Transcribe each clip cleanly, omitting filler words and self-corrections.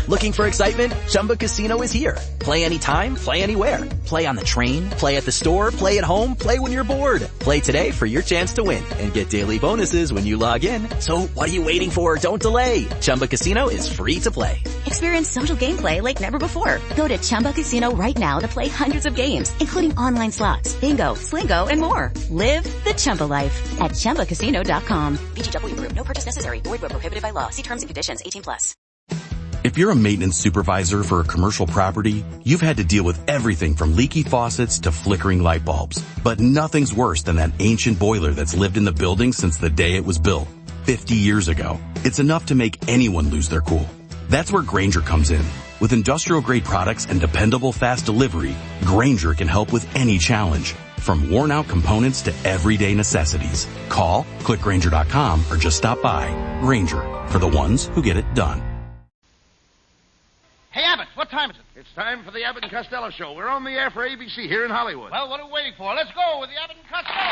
Looking for excitement? Chumba Casino is here. Play anytime, play anywhere. Play on the train, play at the store, play at home, play when you're bored. Play today for your chance to win and get daily bonuses when you log in. So what are you waiting for? Don't delay. Chumba Casino is free to play. Experience social gameplay like never before. Go to Chumba Casino right now to play hundreds of games, including online slots, bingo, Slingo, and more. Live the Chumba life at ChumbaCasino.com. VGW Group. No purchase necessary. Void where prohibited by law. See terms and conditions. 18+. If you're a maintenance supervisor for a commercial property, you've had to deal with everything from leaky faucets to flickering light bulbs. But nothing's worse than that ancient boiler that's lived in the building since the day it was built, 50 years ago. It's enough to make anyone lose their cool. That's where Grainger comes in. With industrial-grade products and dependable fast delivery, Grainger can help with any challenge, from worn-out components to everyday necessities. Call, click Grainger.com, or just stop by. Grainger, for the ones who get it done. Hey, Abbott, what time is it? It's time for the Abbott and Costello Show. We're on the air for ABC here in Hollywood. Well, what are we waiting for? Let's go with the Abbott and Costello Show.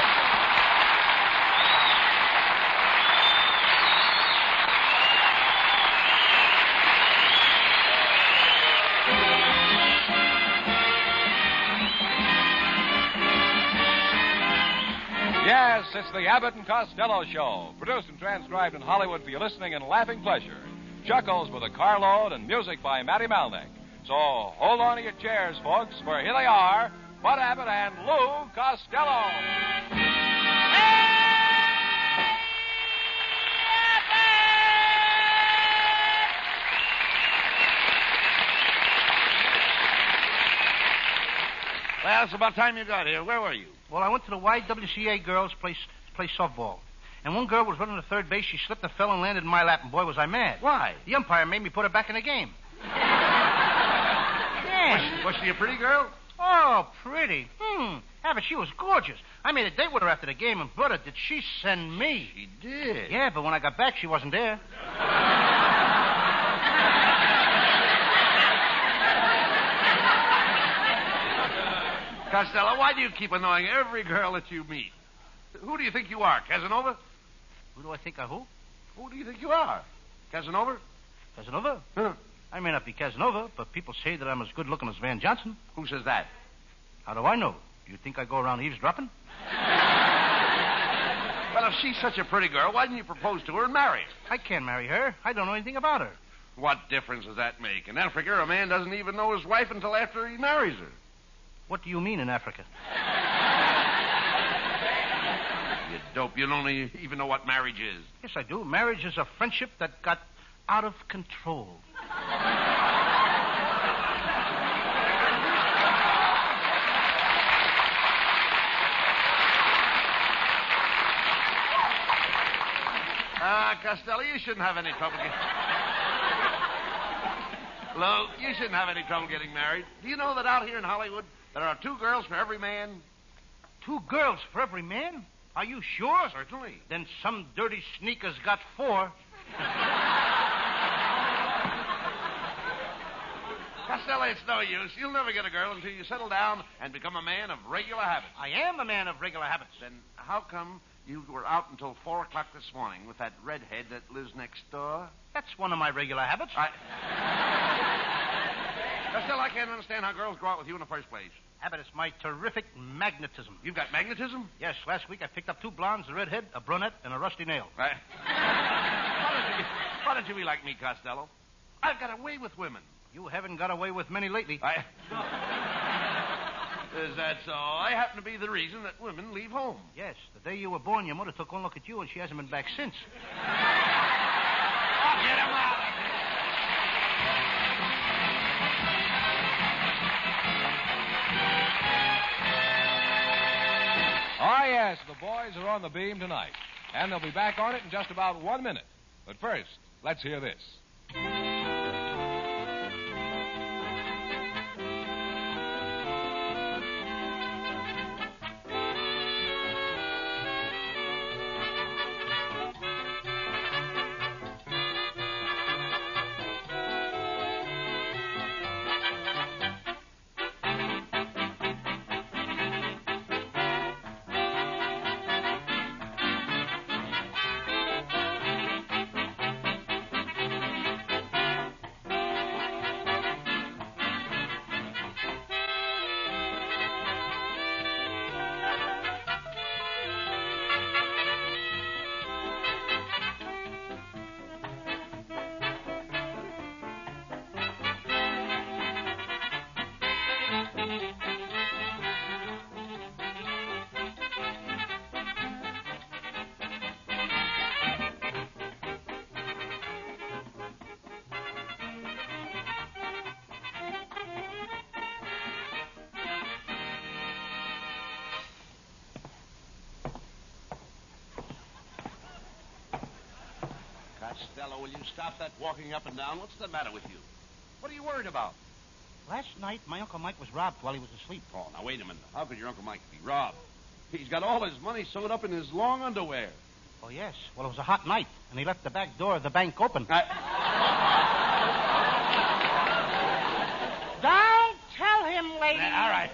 Yes, it's the Abbott and Costello Show, produced and transcribed in Hollywood for your listening and laughing pleasure. Chuckles with a carload and music by Matty Malnick. So hold on to your chairs, folks, for here they are, Bud Abbott and Lou Costello. Well, it's about time you got here. Where were you? Well, I went to the YWCA girls' play softball. And one girl was running to third base. She slipped and fell and landed in my lap, and boy, was I mad. Why? The umpire made me put her back in the game. Yeah. Was she a pretty girl? Oh, pretty. Yeah, but she was gorgeous. I made a date with her after the game, and brother, did she send me. She did? Yeah, but when I got back, she wasn't there. Costello, why do you keep annoying every girl that you meet? Who do you think you are, Casanova? Who do I think I who? Who do you think you are? Casanova? Casanova? Huh. I may not be Casanova, but people say that I'm as good-looking as Van Johnson. Who says that? How do I know? Do you think I go around eavesdropping? Well, if she's such a pretty girl, why didn't you propose to her and marry her? I can't marry her. I don't know anything about her. What difference does that make? In Africa, a man doesn't even know his wife until after he marries her. What do you mean in Africa? You dope. You don't even know what marriage is. Yes, I do. Marriage is a friendship that got out of control. Costello, you shouldn't have any trouble Lou, you shouldn't have any trouble getting married. Do you know that out here in Hollywood, there are 2 girls for every man? 2 girls for every man? Are you sure? Certainly. Then some dirty sneakers got 4. Costello, it's no use. You'll never get a girl until you settle down and become a man of regular habits. I am a man of regular habits. Then how come you were out until 4 o'clock this morning with that redhead that lives next door? That's one of my regular habits. Costello, I can't understand how girls go out with you in the first place. Abbott, it's my terrific magnetism. You've got magnetism? Yes, last week I picked up 2 blondes, a redhead, a brunette, and a rusty nail. Why don't you be like me, Costello? I've got away with women. You haven't got away with many lately. Is that so? I happen to be the reason that women leave home. Yes, the day you were born, your mother took one look at you, and she hasn't been back since. Get him out of here. Ah, yes, the boys are on the beam tonight. And they'll be back on it in just about 1 minute. But first, let's hear this. Costello, will you stop that walking up and down? What's the matter with you? What are you worried about? Last night, my Uncle Mike was robbed while he was asleep. Oh, now, wait a minute. How could your Uncle Mike be robbed? He's got all his money sewed up in his long underwear. Oh, yes. Well, it was a hot night, and he left the back door of the bank open. Don't tell him, lady. All right.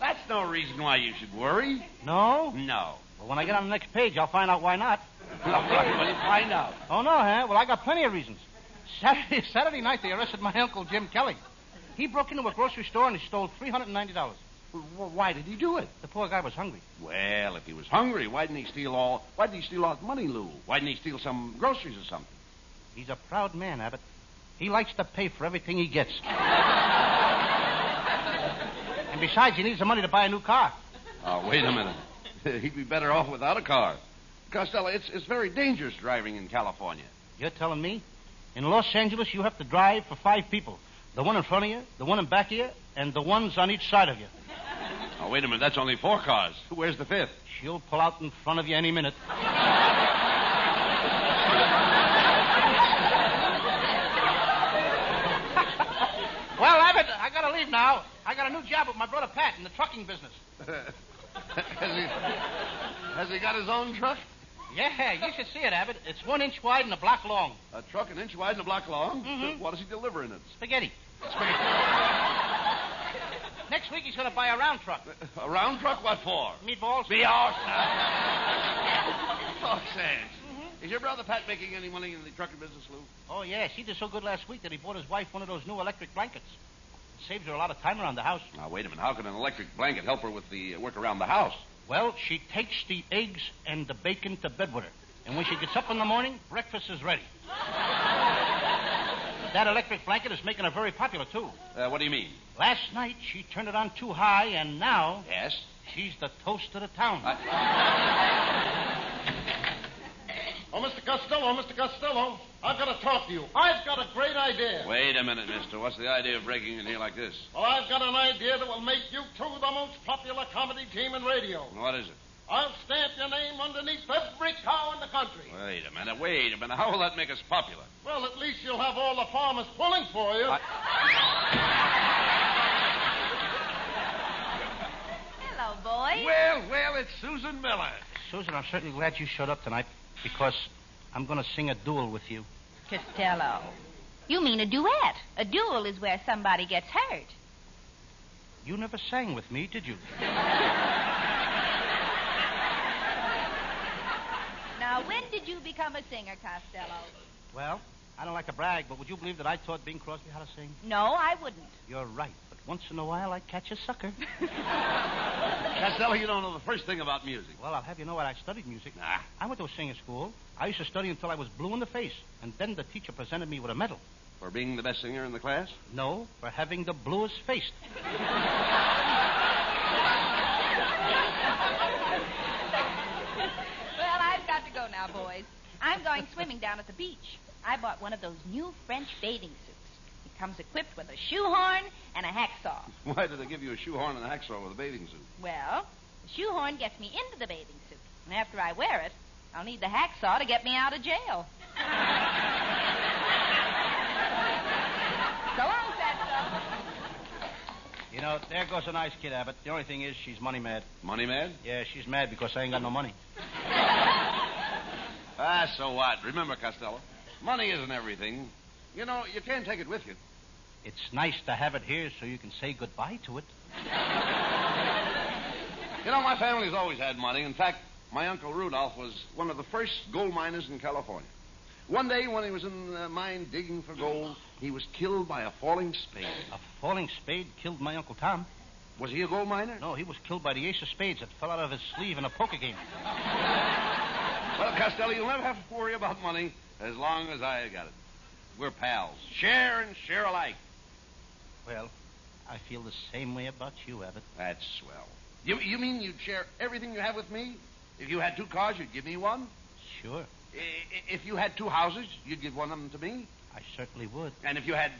That's no reason why you should worry. No? No. Well, when I get on the next page, I'll find out why not. Well, you find out. Oh, no, huh? Well, I got plenty of reasons. Saturday night, they arrested my Uncle Jim Kelly. He broke into a grocery store and he stole $390. Well, why did he do it? The poor guy was hungry. Well, if he was hungry, why didn't he steal all his money, Lou? Why didn't he steal some groceries or something? He's a proud man, Abbott. He likes to pay for everything he gets. And besides, he needs the money to buy a new car. Oh, wait a minute. He'd be better off without a car. Costello, it's very dangerous driving in California. You're telling me? In Los Angeles, you have to drive for 5 people. The one in front of you, the one in back of you, and the ones on each side of you. Oh, wait a minute. That's only 4 cars. Where's the 5th? She'll pull out in front of you any minute. Well, Abbott, I gotta leave now. I got a new job with my brother Pat in the trucking business. Has he got his own truck? Yeah, you should see it, Abbott. It's 1 inch wide and a block long. A truck 1 inch wide and a block long? Mm-hmm. What does he deliver in it? Spaghetti. Next week, he's going to buy a round truck. A round truck? What for? Meatballs. Meatballs. Oh, Sans. Mm-hmm. Is your brother Pat making any money in the trucking business, Lou? Oh, yes. He did so good last week that he bought his wife one of those new electric blankets. It saves her a lot of time around the house. Now, wait a minute. How can an electric blanket help her with the work around the house? Well, she takes the eggs and the bacon to bed with her. And when she gets up in the morning, breakfast is ready. That electric blanket is making her very popular, too. What do you mean? Last night, she turned it on too high, and now... Yes? She's the toast of the town. Oh, Mr. Costello, I've got to talk to you. I've got a great idea. Wait a minute, mister. What's the idea of breaking in here like this? Well, I've got an idea that will make you two the most popular comedy team in radio. What is it? I'll stamp your name underneath every cow in the country. Wait a minute. How will that make us popular? Well, at least you'll have all the farmers pulling for you. Hello, boys. Well, it's Susan Miller. Susan, I'm certainly glad you showed up tonight because I'm going to sing a duel with you. Costello. You mean a duet. A duel is where somebody gets hurt. You never sang with me, did you? Now, when did you become a singer, Costello? Well, I don't like to brag, but would you believe that I taught Bing Crosby how to sing? No, I wouldn't. You're right, but once in a while I catch a sucker. Costello, you don't know the first thing about music. Well, I'll have you know what I studied music. Nah. I went to a singing school. I used to study until I was blue in the face, and then the teacher presented me with a medal. For being the best singer in the class? No, for having the bluest face. Well, I've got to go now, boys. I'm going swimming down at the beach. I bought one of those new French bathing suits. It comes equipped with a shoehorn and a hacksaw. Why did they give you a shoehorn and a hacksaw with a bathing suit? Well, the shoehorn gets me into the bathing suit. And after I wear it, I'll need the hacksaw to get me out of jail. So long, Fatso. You know, there goes a nice kid, Abbott. The only thing is she's money mad. Money mad? Yeah, she's mad because I ain't got no money. So what? Remember, Costello, money isn't everything. You know, you can't take it with you. It's nice to have it here so you can say goodbye to it. You know, my family's always had money. In fact, my Uncle Rudolph was one of the first gold miners in California. One day when he was in the mine digging for gold, he was killed by a falling spade. A falling spade killed my Uncle Tom. Was he a gold miner? No, he was killed by the ace of spades that fell out of his sleeve in a poker game. Well, Costello, you'll never have to worry about money as long as I got it. We're pals. Share and share alike. Well, I feel the same way about you, Abbott. That's swell. You mean you'd share everything you have with me? If you had 2 cars, you'd give me one? Sure. If you had 2 houses, you'd give one of them to me? I certainly would. And if you had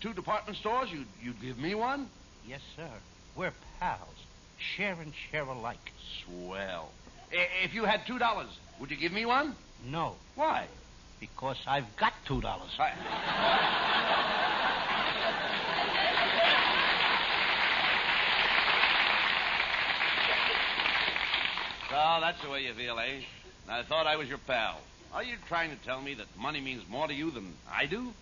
2 department stores, you'd give me one? Yes, sir. We're pals. Share and share alike. Swell. If you had $2, would you give me one? No. Why? Because I've got $2. So that's the way you feel, eh? I thought I was your pal. Are you trying to tell me that money means more to you than I do?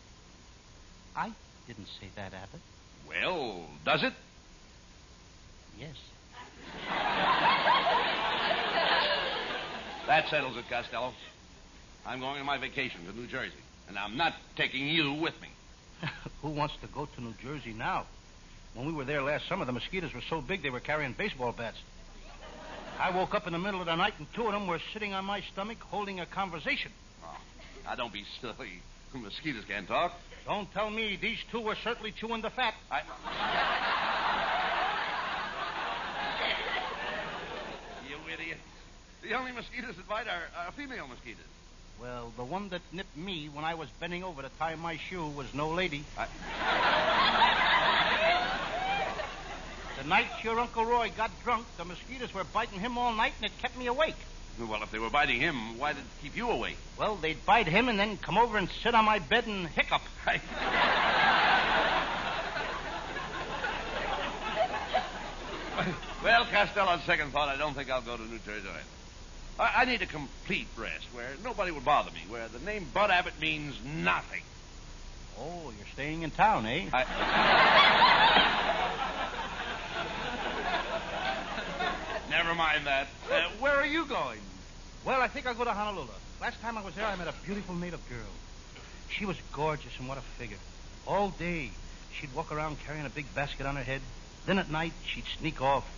I didn't say that, Abbott. Well, does it? Yes. That settles it, Costello. I'm going on my vacation to New Jersey, and I'm not taking you with me. Who wants to go to New Jersey now? When we were there last summer, the mosquitoes were so big they were carrying baseball bats. I woke up in the middle of the night, and 2 of them were sitting on my stomach holding a conversation. Oh, now, don't be silly. Mosquitoes can't talk. Don't tell me. These 2 were certainly chewing the fat. You idiot. The only mosquitoes that bite are female mosquitoes. Well, the one that nipped me when I was bending over to tie my shoe was no lady. The night your Uncle Roy got drunk, the mosquitoes were biting him all night, and it kept me awake. Well, if they were biting him, why did it keep you awake? Well, they'd bite him and then come over and sit on my bed and hiccup. Well, Costello, on second thought, I don't think I'll go to New Jersey. I need a complete rest where nobody would bother me, where the name Bud Abbott means nothing. Oh, you're staying in town, eh? Never mind that. Where are you going? Well, I think I'll go to Honolulu. Last time I was there, I met a beautiful native girl. She was gorgeous, and what a figure. All day, she'd walk around carrying a big basket on her head. Then at night, she'd sneak off,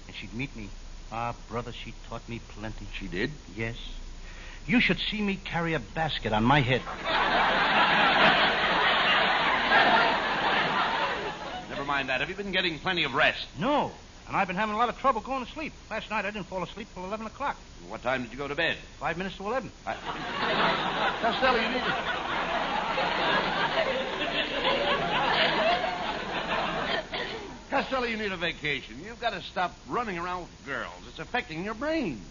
and she'd meet me. Ah, brother, she taught me plenty. She did? Yes. You should see me carry a basket on my head. Never mind that. Have you been getting plenty of rest? No. And I've been having a lot of trouble going to sleep. Last night, I didn't fall asleep till 11 o'clock. What time did you go to bed? 5 minutes to 11. Costello, you need Costello, you need a vacation. You've got to stop running around with girls. It's affecting your brain.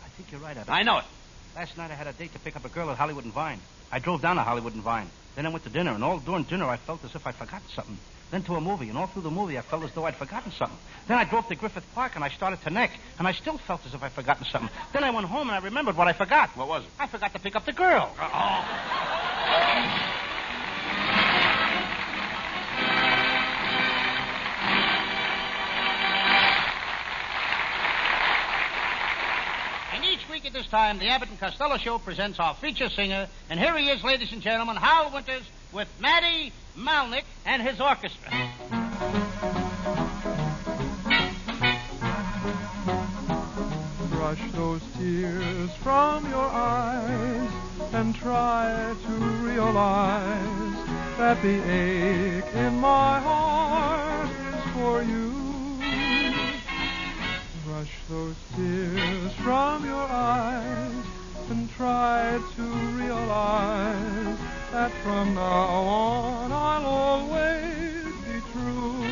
I think you're right, Abbott. I know it. Last night I had a date to pick up a girl at Hollywood and Vine. I drove down to Hollywood and Vine. Then I went to dinner, and all during dinner I felt as if I'd forgotten something. Then to a movie, and all through the movie I felt as though I'd forgotten something. Then I drove to Griffith Park, and I started to neck, and I still felt as if I'd forgotten something. Then I went home, and I remembered what I forgot. What was it? I forgot to pick up the girl. And each week at this time, the Abbott and Costello Show presents our feature singer, and here he is, ladies and gentlemen, Hal Winters with Matty Malnick and his orchestra. Brush those tears from your eyes and try to realize that the ache in my heart is for you. Brush those tears from your eyes and try to realize that from now on I'll always be true.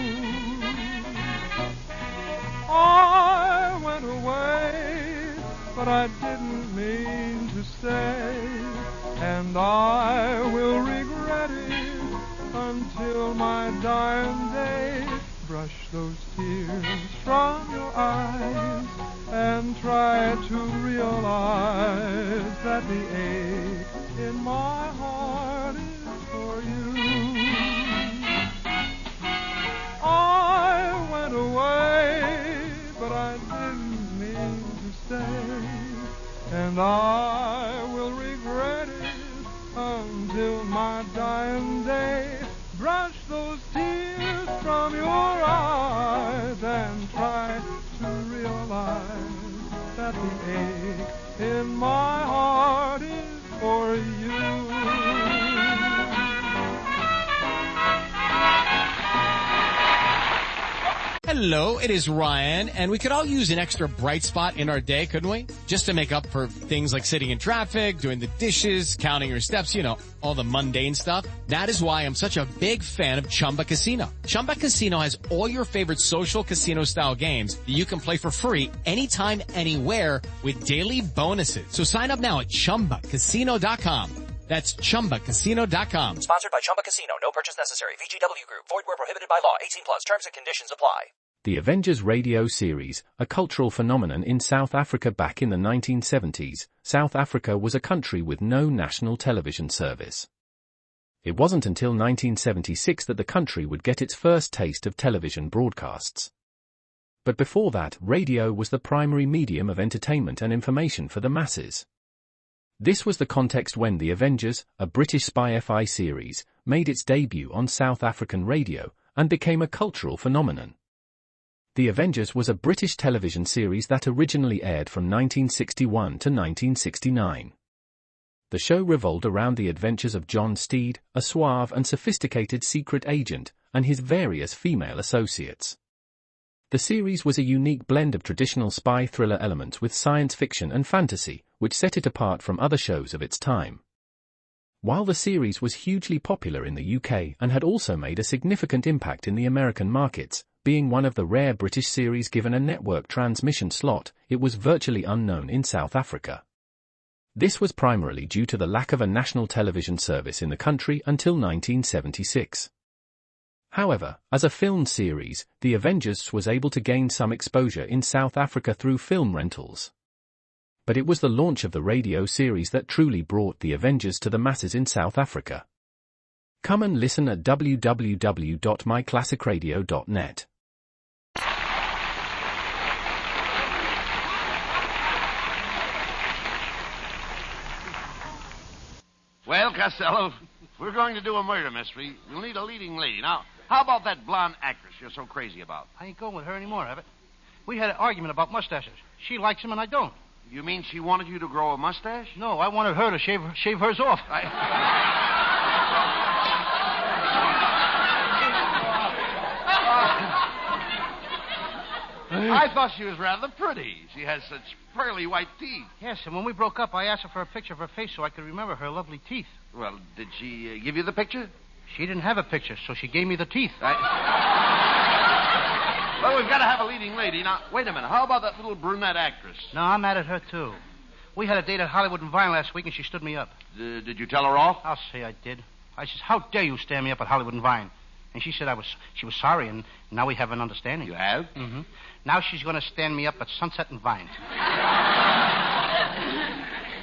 I went away, but I didn't mean to stay, and I will regret it until my dying day. Brush those tears from your eyes and try to realize that the ache in my heart is for you. I went away, but I didn't mean to stay, and I will regret it until my dying day. Brush those tears from your eyes and try to realize that the ache in my heart is for you. Hello, it is Ryan, and we could all use an extra bright spot in our day, couldn't we? Just to make up for things like sitting in traffic, doing the dishes, counting your steps, you know, all the mundane stuff. That is why I'm such a big fan of Chumba Casino. Chumba Casino has all your favorite social casino-style games that you can play for free anytime, anywhere with daily bonuses. So sign up now at ChumbaCasino.com. That's ChumbaCasino.com. Sponsored by Chumba Casino. No purchase necessary. VGW Group. Void where prohibited by law. 18 plus. Terms and conditions apply. The Avengers radio series, a cultural phenomenon in South Africa back in the 1970s. South Africa was a country with no national television service. It wasn't until 1976 that the country would get its first taste of television broadcasts. But before that, radio was the primary medium of entertainment and information for the masses. This was the context when The Avengers, a British spy-fi series, made its debut on South African radio and became a cultural phenomenon. The Avengers was a British television series that originally aired from 1961 to 1969. The show revolved around the adventures of John Steed, a suave and sophisticated secret agent, and his various female associates. The series was a unique blend of traditional spy thriller elements with science fiction and fantasy, which set it apart from other shows of its time. While the series was hugely popular in the UK and had also made a significant impact in the American markets, being one of the rare British series given a network transmission slot, it was virtually unknown in South Africa. This was primarily due to the lack of a national television service in the country until 1976. However, as a film series, The Avengers was able to gain some exposure in South Africa through film rentals. But it was the launch of the radio series that truly brought The Avengers to the masses in South Africa. Come and listen at www.myclassicradio.net. Well, Costello, we're going to do a murder mystery. We'll need a leading lady. Now, how about that blonde actress you're so crazy about? I ain't going with her anymore, Abbott. We had an argument about mustaches. She likes them and I don't. You mean she wanted you to grow a mustache? No, I wanted her to shave hers off. I thought she was rather pretty. She has such pearly white teeth. Yes, and when we broke up, I asked her for a picture of her face so I could remember her lovely teeth. Well, did she give you the picture? She didn't have a picture, so she gave me the teeth. Well, we've got to have a leading lady. Now, wait a minute. How about that little brunette actress? No, I'm mad at her, too. We had a date at Hollywood and Vine last week, and she stood me up. Did you tell her off? I'll say I did. I says, how dare you stand me up at Hollywood and Vine? And she said she was sorry, and now we have an understanding. You have? Mm-hmm. Now she's going to stand me up at Sunset and Vine.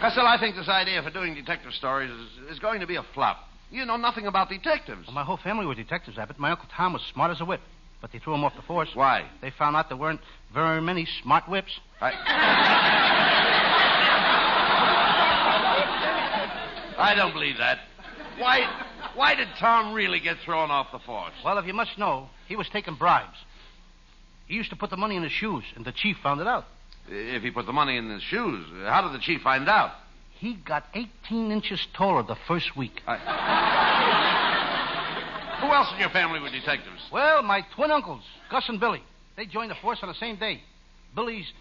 Costello, I think this idea for doing detective stories is going to be a flop. You know nothing about detectives. Well, my whole family were detectives, Abbott. My Uncle Tom was smart as a whip, but they threw him off the force. Why? They found out there weren't very many smart whips. I don't believe that. Why did Tom really get thrown off the force? Well, if you must know, he was taking bribes. He used to put the money in his shoes, and the chief found it out. If he put the money in his shoes, how did the chief find out? He got 18 inches taller the first week. Who else in your family were detectives? Well, my twin uncles, Gus and Billy. They joined the force on the same day. Billy's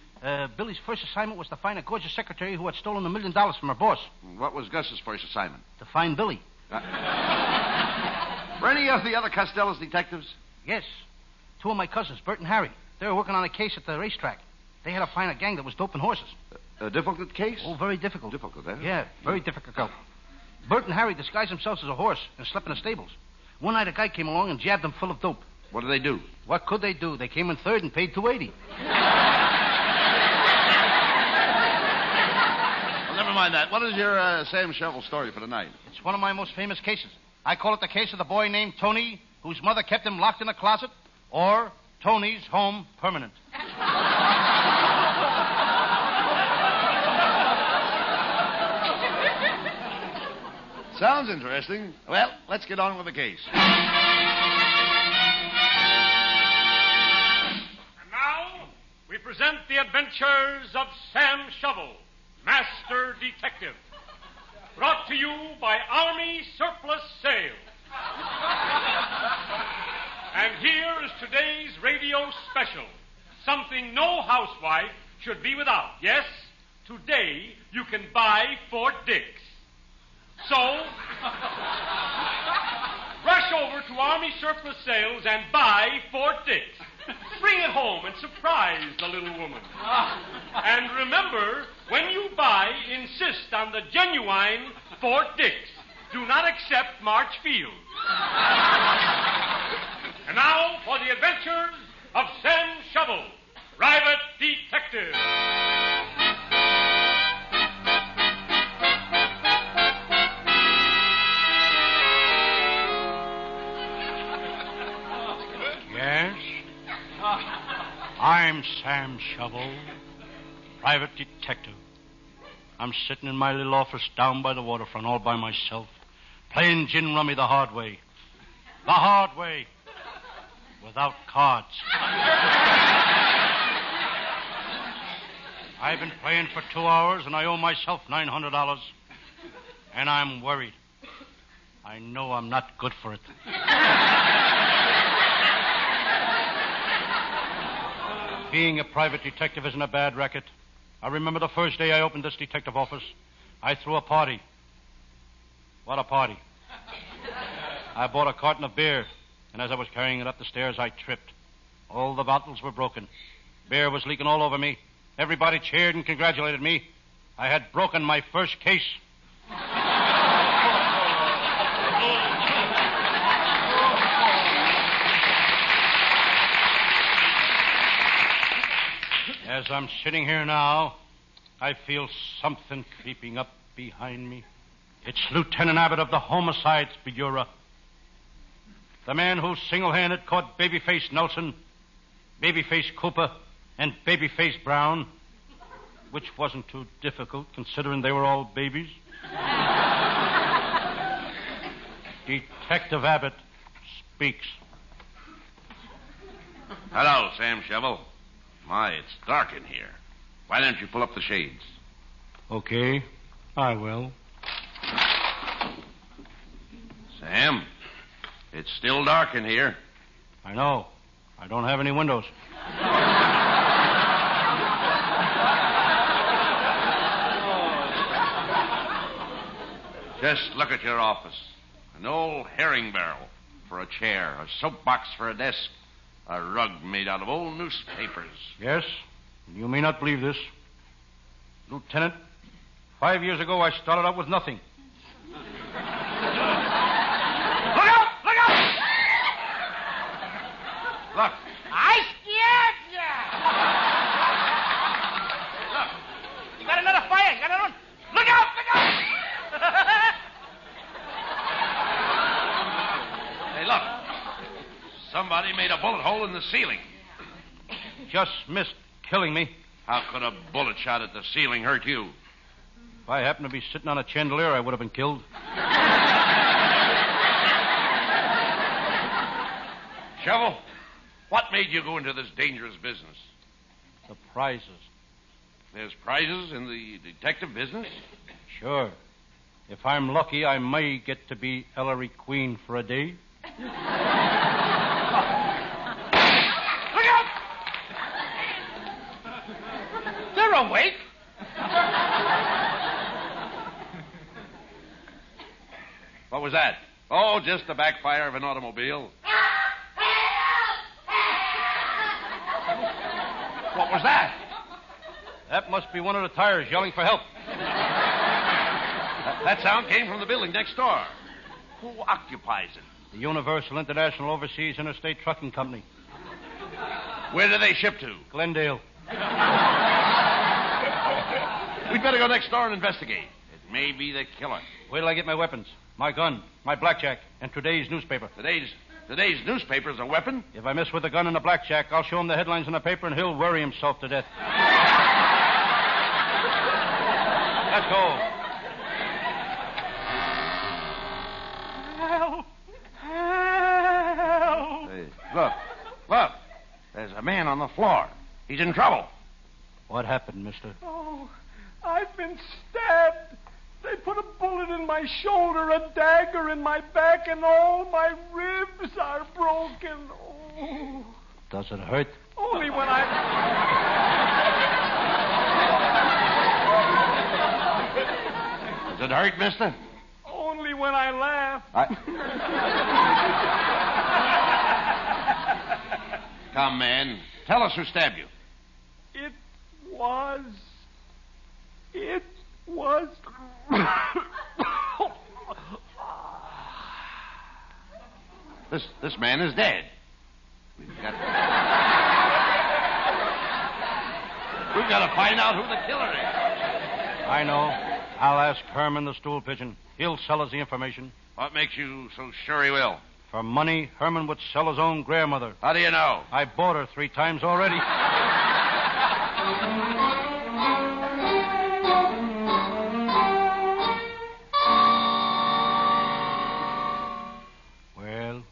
first assignment was to find a gorgeous secretary who had stolen $1 million from her boss. What was Gus's first assignment? To find Billy. Were any of the other Costellos detectives? Yes. Two of my cousins, Bert and Harry. They were working on a case at the racetrack. They had to find a gang that was doping horses. A difficult case? Oh, very difficult. Difficult, eh? Yeah, very difficult. Bert and Harry disguised themselves as a horse and slept in the stables. One night a guy came along and jabbed them full of dope. What did they do? What could they do? They came in third and paid $280. Well, never mind that. What is your Sam Shovel story for tonight? It's one of my most famous cases. I call it the case of the boy named Tony, whose mother kept him locked in a closet, or Tony's Home Permanent. Sounds interesting. Well, let's get on with the case. And now, we present the adventures of Sam Shovel, Master Detective. Brought to you by Army Surplus Sales. And here is today's radio Show special. Something no housewife should be without. Yes, today you can buy Fort Dix. So, rush over to Army Surplus Sales and buy Fort Dix. Bring it home and surprise the little woman. And remember, when you buy, insist on the genuine Fort Dix. Do not accept Marchfield. And now for the adventures of Sam Shovel, Private Detective. Yes? I'm Sam Shovel, Private Detective. I'm sitting in my little office down by the waterfront all by myself, playing gin rummy the hard way. The hard way. Without cards. I've been playing for 2 hours, and I owe myself $900. And I'm worried. I know I'm not good for it. Being a private detective isn't a bad racket. I remember the first day I opened this detective office, I threw a party. What a party. I bought a carton of beer, and as I was carrying it up the stairs, I tripped. All the bottles were broken. Beer was leaking all over me. Everybody cheered and congratulated me. I had broken my first case. As I'm sitting here now, I feel something creeping up behind me. It's Lieutenant Abbott of the Homicides Bureau. The man who single-handed caught Babyface Nelson, Babyface Cooper, and Babyface Brown, which wasn't too difficult considering they were all babies. Detective Abbott speaks. Hello, Sam Shovel. My, it's dark in here. Why don't you pull up the shades? Okay, I will. Sam, it's still dark in here. I know. I don't have any windows. Just look at your office. An old herring barrel for a chair, a soapbox for a desk, a rug made out of old newspapers. Yes? You may not believe this. Lieutenant, 5 years ago I started out with nothing. Look out! Look out! Look. I scared you! Look. You got another fire. You got another one. Look out! Look out! Hey, look. Somebody made a bullet hole in the ceiling. Just missed killing me. How could a bullet shot at the ceiling hurt you? If I happened to be sitting on a chandelier, I would have been killed. Shovel, what made you go into this dangerous business? The prizes. There's prizes in the detective business? Sure. If I'm lucky, I may get to be Ellery Queen for a day. Look out! They're awake. What was that? Oh, just the backfire of an automobile. What was that? That must be one of the tires yelling for help. That sound came from the building next door. Who occupies it? The Universal International Overseas Interstate Trucking Company. Where do they ship to? Glendale. We'd better go next door and investigate. It may be the killer. Wait till I get my weapons. My gun, my blackjack, and today's newspaper. Today's newspaper's a weapon? If I mess with the gun and the blackjack, I'll show him the headlines in the paper and he'll worry himself to death. Let's go. Help! Help! Hey, look. There's a man on the floor. He's in trouble. What happened, mister? Oh, I've been stabbed. They put a bullet in my shoulder, a dagger in my back, and all my ribs are broken. Oh. Does it hurt? Only when I... Does it hurt, mister? Only when I laugh. Come, man. Tell us who stabbed you. It was... This man is dead. We've got to find out who the killer is. I know. I'll ask Herman the stool pigeon. He'll sell us the information. What makes you so sure he will? For money, Herman would sell his own grandmother. How do you know? I bought her 3 times already. Well,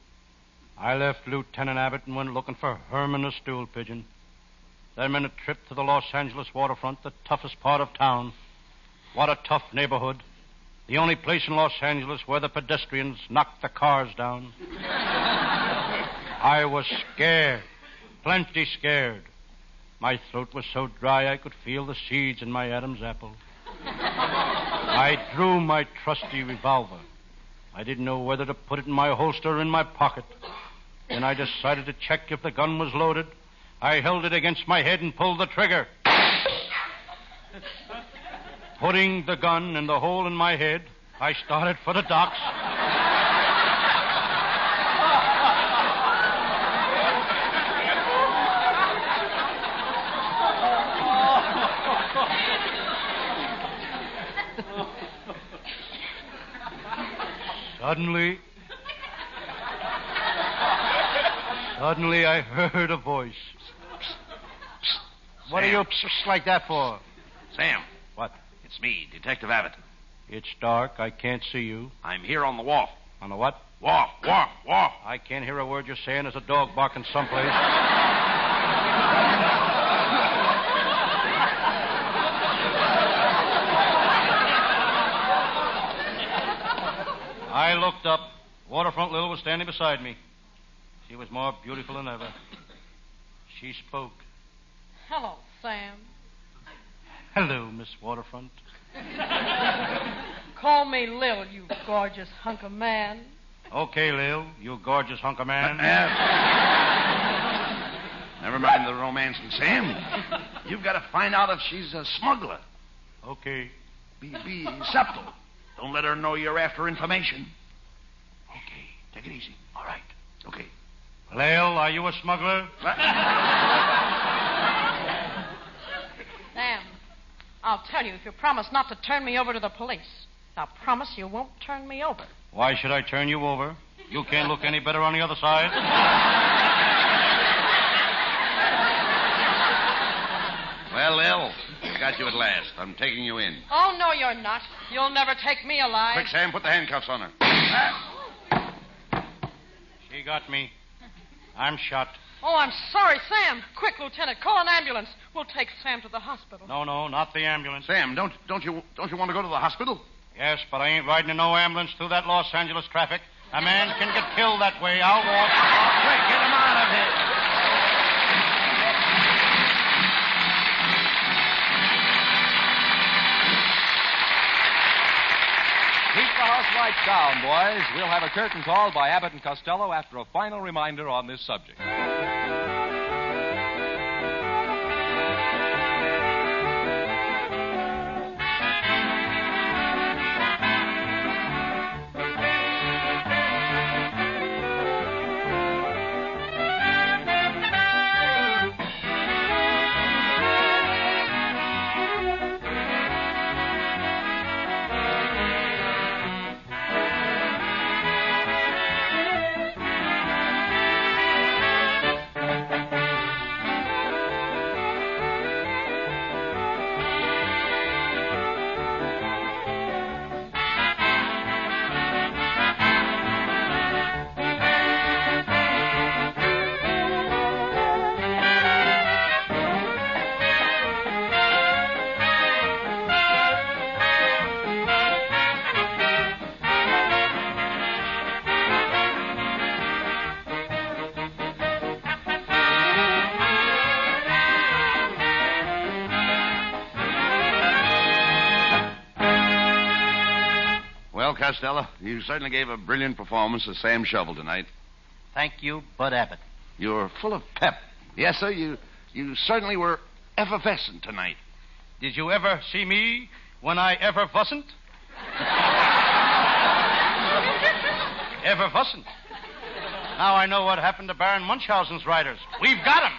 I left Lieutenant Abbott and went looking for Herman the stool pigeon. That meant a trip to the Los Angeles waterfront, the toughest part of town. What a tough neighborhood. The only place in Los Angeles where the pedestrians knock the cars down. I was scared, plenty scared. My throat was so dry I could feel the seeds in my Adam's apple. I drew my trusty revolver. I didn't know whether to put it in my holster or in my pocket. Then I decided to check if the gun was loaded. I held it against my head and pulled the trigger. Putting the gun in the hole in my head, I started for the docks. Suddenly, I heard a voice. What are you like that for? Sam. What? It's me, Detective Abbott. It's dark. I can't see you. I'm here on the wharf. On the what? Wharf. I can't hear a word you're saying. There's a dog barking someplace. I looked up. Waterfront Lil was standing beside me. She was more beautiful than ever. She spoke. Hello, Sam. Hello, Miss Waterfront. Call me Lil, you gorgeous hunk of man. Okay, Lil, you gorgeous hunk of man. Never mind the romancing, Sam. You've got to find out if she's a smuggler. Okay. Be subtle. Don't let her know you're after information. Okay, take it easy. All right. Okay. Lil, are you a smuggler? Sam, I'll tell you if you promise not to turn me over to the police. Now, promise you won't turn me over. Why should I turn you over? You can't look any better on the other side. Well, Lil, I got you at last. I'm taking you in. Oh, no, you're not. You'll never take me alive. Quick, Sam, put the handcuffs on her. She got me. I'm shot. Oh, I'm sorry, Sam. Quick, Lieutenant, call an ambulance. We'll take Sam to the hospital. No, not the ambulance. Sam, don't you want to go to the hospital? Yes, but I ain't riding in no ambulance through that Los Angeles traffic. A man can get killed that way. I'll walk. Quick, get him out of here. Keep the house lights down, boys. We'll have a curtain call by Abbott and Costello after a final reminder on this subject. Costello. You certainly gave a brilliant performance as Sam Shovel tonight. Thank you, Bud Abbott. You're full of pep. Yes, sir, you certainly were effervescent tonight. Did you ever see me when I ever wasn't? Ever wasn't. Now I know what happened to Baron Munchausen's writers. We've got them.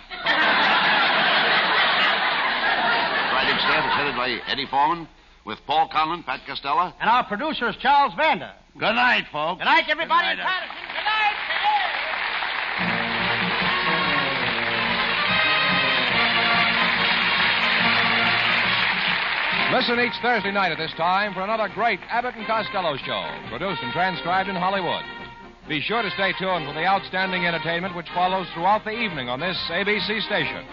Writing staff is headed by Eddie Foreman, with Paul Conlon, Pat Costello. And our producer is Charles Vander. Good night, folks. Good night, everybody in Patterson. Good night. Listen each Thursday night at this time for another great Abbott and Costello show, produced and transcribed in Hollywood. Be sure to stay tuned for the outstanding entertainment which follows throughout the evening on this ABC station.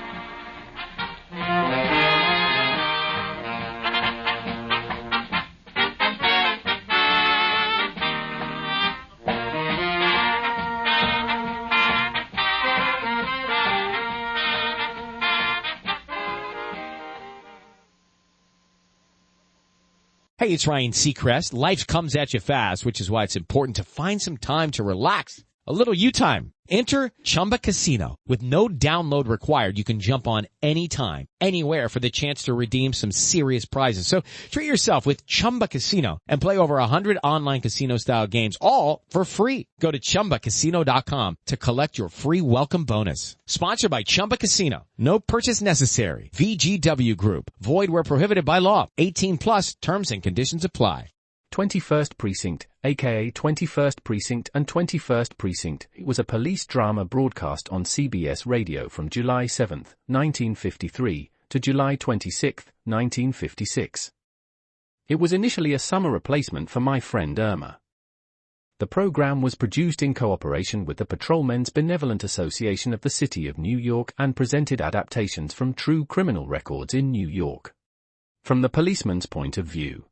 Hey, it's Ryan Seacrest. Life comes at you fast, which is why it's important to find some time to relax. A little you time. Enter Chumba Casino. With no download required, you can jump on anytime, anywhere for the chance to redeem some serious prizes. So treat yourself with Chumba Casino and play over 100 online casino-style games, all for free. Go to ChumbaCasino.com to collect your free welcome bonus. Sponsored by Chumba Casino. No purchase necessary. VGW Group. Void where prohibited by law. 18 plus. Terms and conditions apply. 21st Precinct, aka 21st Precinct and 21st Precinct, was a police drama broadcast on CBS Radio from July 7, 1953 to July 26, 1956. It was initially a summer replacement for My Friend Irma. The program was produced in cooperation with the Patrolmen's Benevolent Association of the City of New York and presented adaptations from true criminal records in New York. From the policeman's point of view.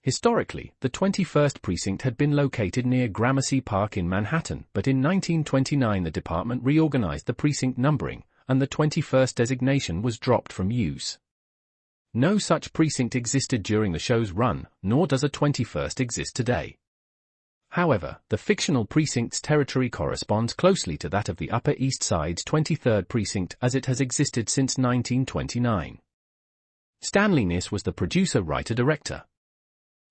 Historically, the 21st Precinct had been located near Gramercy Park in Manhattan, but in 1929 the department reorganized the precinct numbering, and the 21st designation was dropped from use. No such precinct existed during the show's run, nor does a 21st exist today. However, the fictional precinct's territory corresponds closely to that of the Upper East Side's 23rd Precinct as it has existed since 1929. Stanley Niss was the producer, writer, director.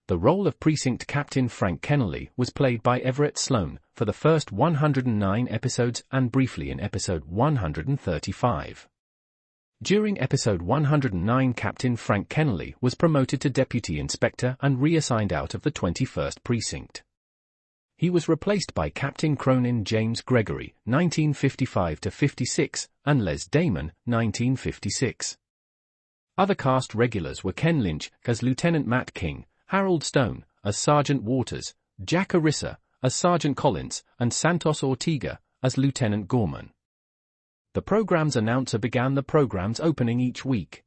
The role of Precinct Captain Frank Kennelly was played by Everett Sloan for the first 109 episodes and briefly in episode 135. During episode 109, Captain Frank Kennelly was promoted to Deputy Inspector and reassigned out of the 21st Precinct. He was replaced by Captain Cronin James Gregory, 1955-56, and Les Damon, 1956. Other cast regulars were Ken Lynch as Lieutenant Matt King, Harold Stone as Sergeant Waters, Jack Arissa as Sergeant Collins, and Santos Ortega as Lieutenant Gorman. The program's announcer began the program's opening each week.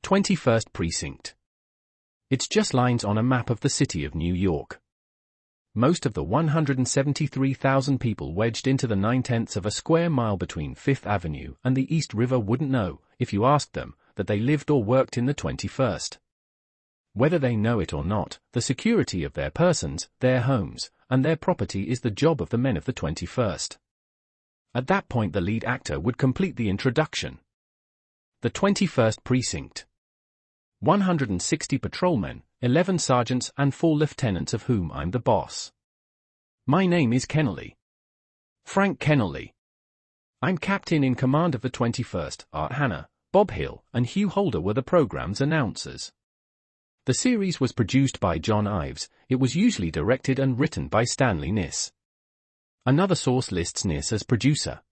21st Precinct. It's just lines on a map of the city of New York. Most of the 173,000 people wedged into the 9/10 of a square mile between 5th Avenue and the East River wouldn't know, if you asked them, that they lived or worked in the 21st. Whether they know it or not, the security of their persons, their homes, and their property is the job of the men of the 21st. At that point the lead actor would complete the introduction. The 21st Precinct. 160 patrolmen, 11 sergeants and 4 lieutenants of whom I'm the boss. My name is Kennelly. Frank Kennelly. I'm captain in command of the 21st. Art Hanna, Bob Hill, and Hugh Holder were the program's announcers. The series was produced by John Ives. It was usually directed and written by Stanley Niss. Another source lists Niss as producer.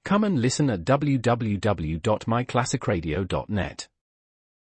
Come and listen at www.myclassicradio.net.